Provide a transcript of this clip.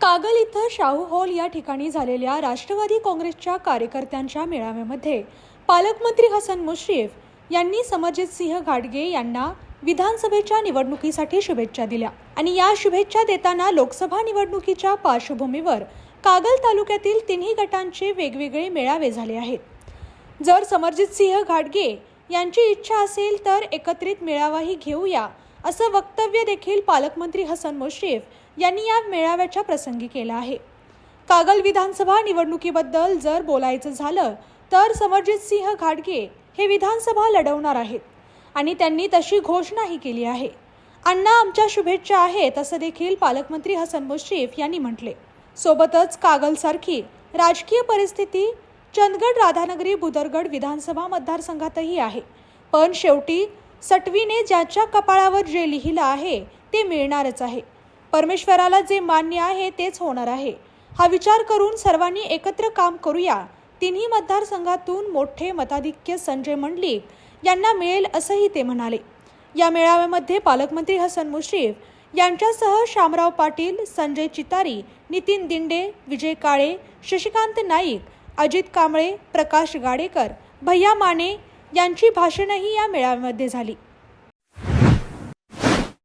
कागल इथं शाहू हॉल या ठिकाणी झालेल्या राष्ट्रवादी काँग्रेसच्या कार्यकर्त्यांच्या मेळाव्यामध्ये पालकमंत्री हसन मुश्रीफ यांनी समरजितसिंह घाटगे यांना विधानसभेच्या निवडणुकीसाठी शुभेच्छा दिल्या आणि या शुभेच्छा देताना लोकसभा निवडणुकीच्या पार्श्वभूमीवर कागल तालुक्यातील तिन्ही गटांचे वेगवेगळे मेळावे झाले आहेत। जर समरजितसिंह घाटगे यांची इच्छा असेल तर एकत्रित मेळावाही घेऊया असं वक्तव्य देखील पालकमंत्री हसन मुश्रीफ यांनी या मेळाव्याच्या प्रसंगी केलं आहे। कागल विधानसभा निवडणुकीबद्दल जर बोलायचं झालं तर समरजितसिंह घाटगे हे विधानसभा लढवणार आहेत आणि त्यांनी तशी घोषणाही केली आहे। अण्णा आमच्या शुभेच्छा आहेत असं देखील पालकमंत्री हसन मुश्रीफ यांनी म्हटले। सोबतच कागलसारखी राजकीय परिस्थिती चंदगड राधानगरी बुदरगड विधानसभा मतदारसंघातही आहे, पण शेवटी सटवीने ज्याच्या कपाळावर जे लिहिलं आहे ते मिळणारच आहे। परमेश्वराला जे मान्य आहे तेच होणार आहे हा विचार करून सर्वांनी एकत्र काम करूया। तिन्ही मतदारसंघातून मोठे मताधिक्य संजय मंडलिक यांना मिळेल असंही ते म्हणाले। या मेळाव्यामध्ये पालकमंत्री हसन मुश्रीफ यांच्यासह शामराव पाटील, संजय चितारी, नितीन दिंडे, विजय काळे, शशिकांत नाईक, अजित कांबळे, प्रकाश गाडेकर, भैया माने यांची भाषणही या मेळाव्यामध्ये झाली।